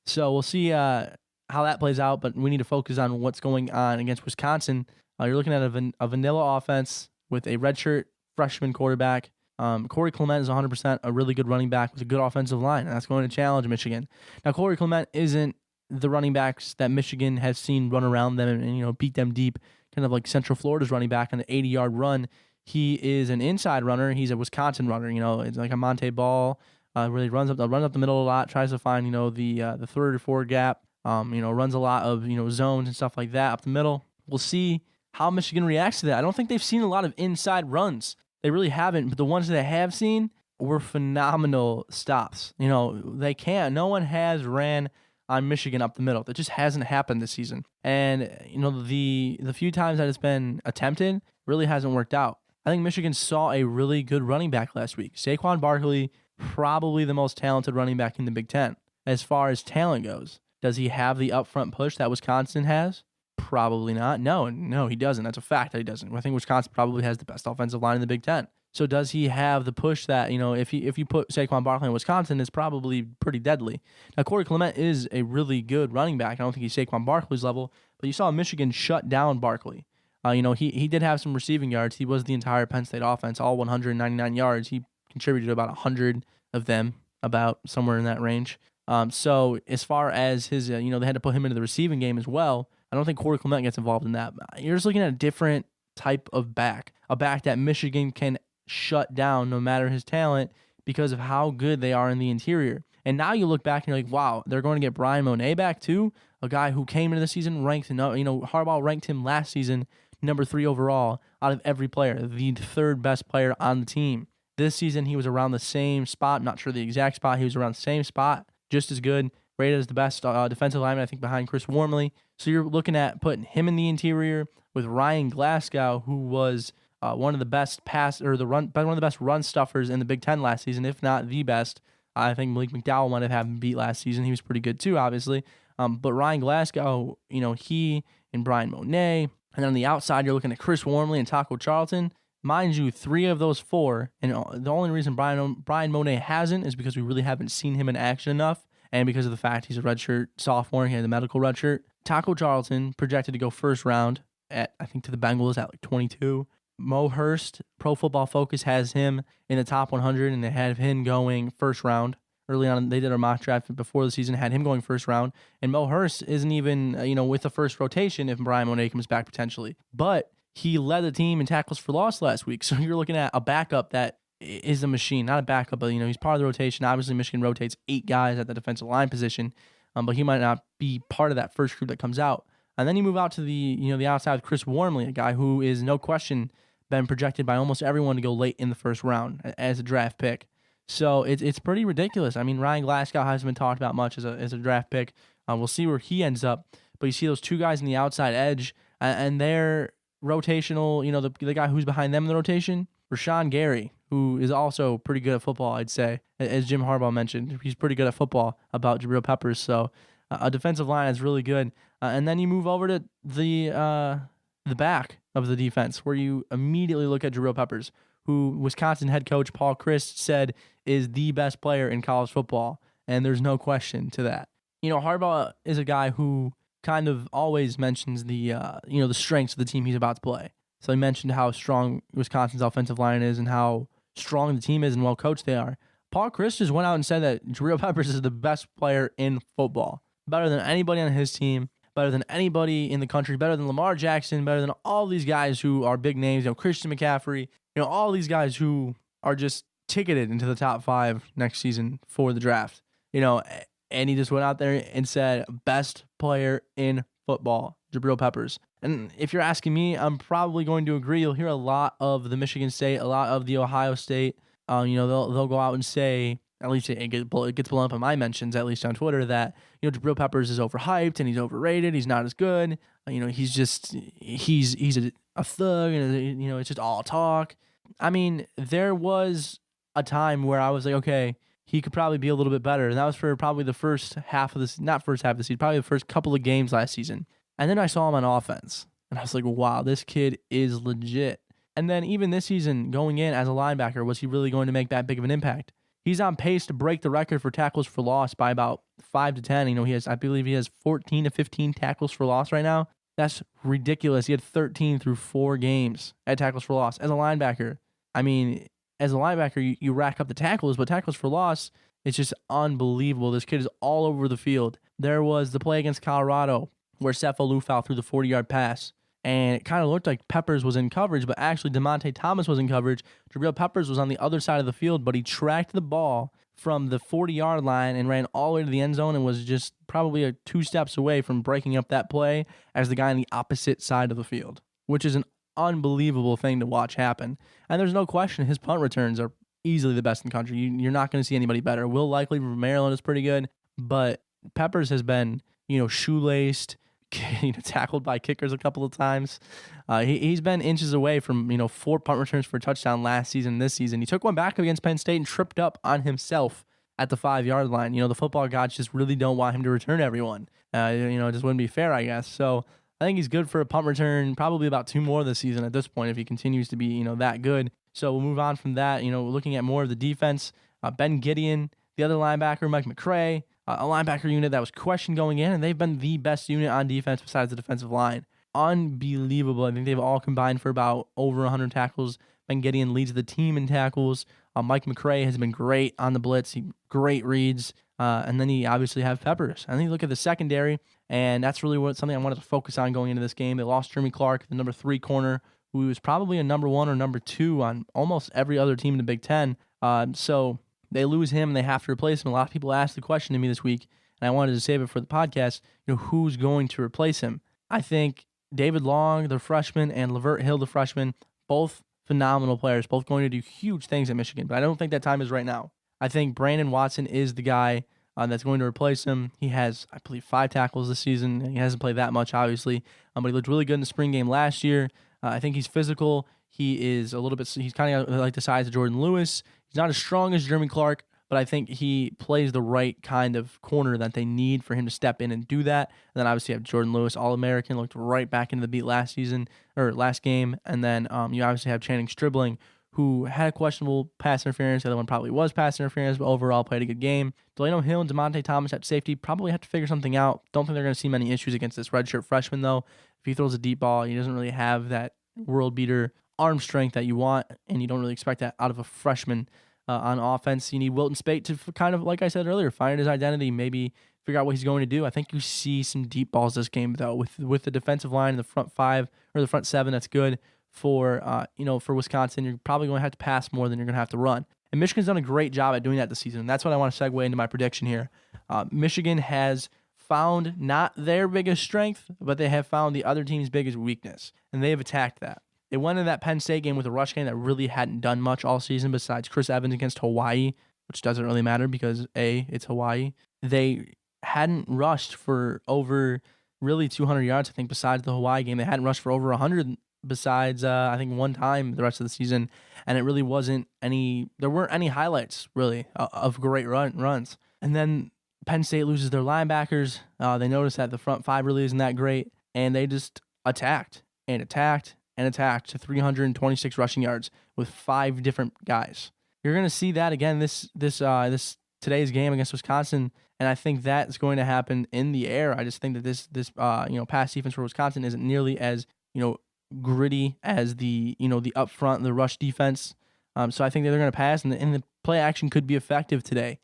Speaker 5: So we'll see how that plays out, but we need to focus on what's going on against Wisconsin. You're looking at a vanilla offense with a redshirt freshman quarterback. Corey Clement is 100% a really good running back with a good offensive line, and that's going to challenge Michigan. Now, Corey Clement isn't the running backs that Michigan has seen run around them and beat them deep, kind of like Central Florida's running back on an 80-yard run. He is an inside runner. He's a Wisconsin runner. It's like a Monte Ball. Really runs up the middle a lot. Tries to find the 3rd or 4th gap. Runs a lot of zones and stuff like that up the middle. We'll see how Michigan reacts to that. I don't think they've seen a lot of inside runs. They really haven't. But the ones that they have seen were phenomenal stops. They can't. No one has ran on Michigan up the middle. That just hasn't happened this season. And, the few times that it's been attempted really hasn't worked out. I think Michigan saw a really good running back last week. Saquon Barkley, probably the most talented running back in the Big Ten. As far as talent goes, does he have the upfront push that Wisconsin has? Probably not. No, he doesn't. That's a fact that he doesn't. I think Wisconsin probably has the best offensive line in the Big Ten. So does he have the push that, if you put Saquon Barkley in Wisconsin, it's probably pretty deadly. Now, Corey Clement is a really good running back. I don't think he's Saquon Barkley's level, but you saw Michigan shut down Barkley. He did have some receiving yards. He was the entire Penn State offense, all 199 yards. He contributed about 100 of them, about somewhere in that range. So as far as his, they had to put him into the receiving game as well. I don't think Corey Clement gets involved in that. You're just looking at a different type of back, a back that Michigan can shut down no matter his talent because of how good they are in the interior. And now you look back and you're like, wow, they're going to get Brian Monet back too, a guy who came into the season ranked, Harbaugh ranked him last season number 3 overall out of every player, the 3rd best player on the team. This season he was around the same spot, not sure the exact spot, he was around the same spot, just as good, rated as the best defensive lineman, I think, behind Chris Wormley. So you're looking at putting him in the interior with Ryan Glasgow, who was one of the best one of the best run stuffers in the Big Ten last season, if not the best. I think Malik McDowell might have had him beat last season. He was pretty good too, obviously. But Ryan Glasgow, he and Brian Monet, and then on the outside you're looking at Chris Wormley and Taco Charlton. Mind you, 3 of those 4, and the only reason Brian Monet hasn't is because we really haven't seen him in action enough, and because of the fact he's a redshirt sophomore, he had the medical redshirt. Taco Charlton projected to go first round to the Bengals at like 22. Mo Hurst, Pro Football Focus has him in the top 100, and they had him going first round. Early on, they did a mock draft before the season, had him going first round, and Mo Hurst isn't even, with the first rotation if Brian Monet comes back potentially. But he led the team in tackles for loss last week, so you're looking at a backup that is a machine, not a backup, but he's part of the rotation. Obviously, Michigan rotates 8 guys at the defensive line position, but he might not be part of that first group that comes out. And then you move out to the outside with Chris Wormley, a guy who is no question been projected by almost everyone to go late in the first round as a draft pick. So it's pretty ridiculous. I mean, Ryan Glasgow hasn't been talked about much as a draft pick. We'll see where he ends up. But you see those 2 guys in the outside edge, and they're rotational. The guy who's behind them in the rotation, Rashawn Gary, who is also pretty good at football, I'd say. As Jim Harbaugh mentioned, he's pretty good at football about Jabrill Peppers. So a defensive line is really good. And then you move over to the back of the defense, where you immediately look at Jabrill Peppers, who Wisconsin head coach Paul Chryst said is the best player in college football, and there's no question to that. Harbaugh is a guy who kind of always mentions the strengths of the team he's about to play. So he mentioned how strong Wisconsin's offensive line is and how strong the team is and well coached they are. Paul Chryst just went out and said that Jabrill Peppers is the best player in football, better than anybody on his team, better than anybody in the country, better than Lamar Jackson, better than all these guys who are big names, Christian McCaffrey, all these guys who are just ticketed into the top 5 next season for the draft. And he just went out there and said, best player in football, Jabrill Peppers. And if you're asking me, I'm probably going to agree. You'll hear a lot of the Michigan State, a lot of the Ohio State. They'll go out and say, at least it gets blown up in my mentions, at least on Twitter, that Jabrill Peppers is overhyped and he's overrated. He's not as good. He's a thug, and it's just all talk. I mean, there was a time where I was like, okay, he could probably be a little bit better, and that was for probably the first half of this, not first half of the season, probably the first couple of games last season. And then I saw him on offense, and I was like, wow, this kid is legit. And then even this season, going in as a linebacker, was he really going to make that big of an impact? He's on pace to break the record for tackles for loss by about 5 to 10. I believe he has 14 to 15 tackles for loss right now. That's ridiculous. He had 13 through 4 games at tackles for loss. As a linebacker, you rack up the tackles, but tackles for loss, it's just unbelievable. This kid is all over the field. There was the play against Colorado where Seth Olufau threw the 40-yard pass, and it kind of looked like Peppers was in coverage, but actually DeMonte Thomas was in coverage. Jabrill Peppers was on the other side of the field, but he tracked the ball from the 40-yard line and ran all the way to the end zone and was just probably 2 steps away from breaking up that play as the guy on the opposite side of the field, which is an unbelievable thing to watch happen. And there's no question his punt returns are easily the best in the country. You're not going to see anybody better. Will Likely from Maryland is pretty good, but Peppers has been, shoelaced, tackled by kickers a couple of times. He's been inches away from 4 punt returns for a touchdown last season. This season, he took one back against Penn State and tripped up on himself at the 5-yard line. The football gods just really don't want him to return everyone. It just wouldn't be fair, I guess. So I think he's good for a punt return, probably about 2 more this season at this point if he continues to be that good. So we'll move on from that. Looking at more of the defense, Ben Gideon, the other linebacker, Mike McCray, a linebacker unit that was questioned going in, and they've been the best unit on defense besides the defensive line. Unbelievable. I think they've all combined for about over 100 tackles. Ben Gideon leads the team in tackles. Mike McCray has been great on the blitz. Great reads. And then you obviously have Peppers. And then you look at the secondary, and that's really something I wanted to focus on going into this game. They lost Jeremy Clark, the number 3 corner, who was probably a number 1 or number 2 on almost every other team in the Big Ten. So they lose him, and they have to replace him. A lot of people asked the question to me this week, and I wanted to save it for the podcast, who's going to replace him? I think David Long, the freshman, and Lavert Hill, the freshman, both phenomenal players, both going to do huge things at Michigan, but I don't think that time is right now. I think Brandon Watson is the guy that's going to replace him. He has, I believe, 5 tackles this season. He hasn't played that much, obviously, but he looked really good in the spring game last year. I think he's physical. He is he's kind of like the size of Jordan Lewis. He's not as strong as Jeremy Clark, but I think he plays the right kind of corner that they need for him to step in and do that. And then obviously you have Jordan Lewis, All-American, looked right back into the beat last game. And then you obviously have Channing Stribling, who had a questionable pass interference. The other one probably was pass interference, but overall played a good game. Delano Hill and DeMonte Thomas at safety probably have to figure something out. Don't think they're going to see many issues against this redshirt freshman, though. If he throws a deep ball, he doesn't really have that world-beater arm strength that you want, and you don't really expect that out of a freshman on offense. You need Wilton Spate to kind of, like I said earlier, find his identity, maybe figure out what he's going to do. I think you see some deep balls this game, though, with the defensive line in the front 5 or the front 7. That's good for Wisconsin. You're probably going to have to pass more than you're going to have to run. And Michigan's done a great job at doing that this season. And that's what I want to segue into my prediction here. Michigan has found not their biggest strength, but they have found the other team's biggest weakness, and they have attacked that. They went into that Penn State game with a rush game that really hadn't done much all season besides Chris Evans against Hawaii, which doesn't really matter because, A, it's Hawaii. They hadn't rushed for over really 200 yards, I think, besides the Hawaii game. They hadn't rushed for over 100 besides, I think, one time the rest of the season, and it really wasn't there weren't any highlights, really, of great runs. And then Penn State loses their linebackers. They noticed that the front 5 really isn't that great, and they just attacked to 326 rushing yards with 5 different guys. You're going to see that again this today's game against Wisconsin, and I think that's going to happen in the air. I just think that this pass defense for Wisconsin isn't nearly as gritty as the up front, the rush defense. So I think that they're going to pass, and the play action could be effective today.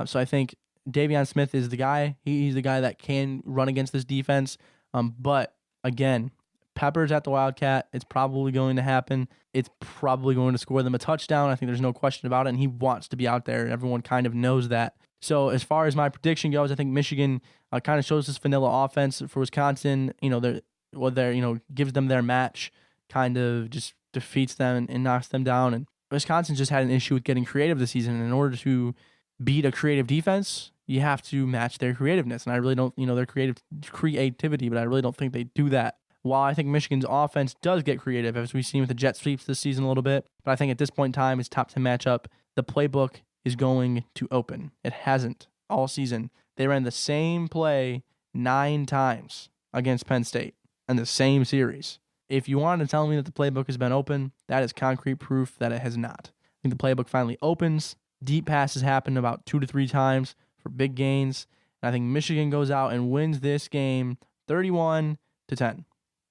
Speaker 5: So I think Davion Smith is the guy. He's the guy that can run against this defense. But again, Peppers at the Wildcat, it's probably going to happen. It's probably going to score them a touchdown. I think there's no question about it, and he wants to be out there. Everyone kind of knows that. So as far as my prediction goes, I think Michigan kind of shows this vanilla offense for Wisconsin. Gives them their match, kind of just defeats them and knocks them down. And Wisconsin just had an issue with getting creative this season. And in order to beat a creative defense, you have to match their creativeness. And I really don't, their creativity, but I really don't think they do that. While I think Michigan's offense does get creative, as we've seen with the jet sweeps this season a little bit, but I think at this point in time, it's top 10 matchup. The playbook is going to open. It hasn't all season. They ran the same play 9 times against Penn State in the same series. If you wanted to tell me that the playbook has been open, that is concrete proof that it has not. I think the playbook finally opens. Deep passes happen about 2 to 3 times for big gains. And I think Michigan goes out and wins this game 31-10.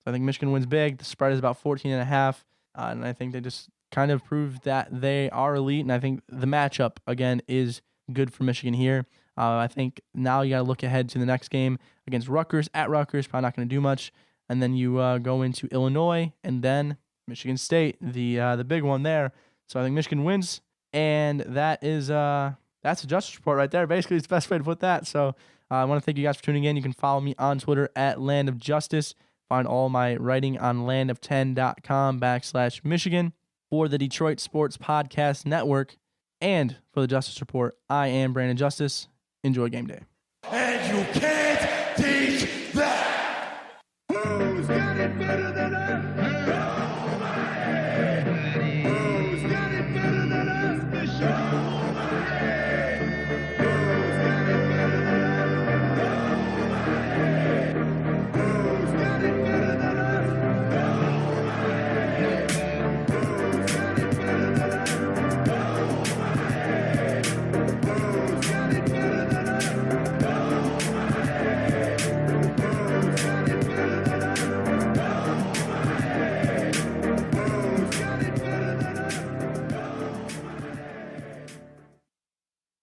Speaker 5: I think Michigan wins big. The spread is about 14.5. And I think they just kind of proved that they are elite. And I think the matchup, again, is good for Michigan here. I think now you got to look ahead to the next game against Rutgers. At Rutgers, probably not going to do much. And then you go into Illinois and then Michigan State, the big one there. So I think Michigan wins. And that's a Justice Report right there. Basically, it's the best way to put that. So I want to thank you guys for tuning in. You can follow me on Twitter at Land of Justice. Find all my writing on landof10.com/Michigan. For the Detroit Sports Podcast Network and for the Justice Report, I am Brandon Justice. Enjoy game day.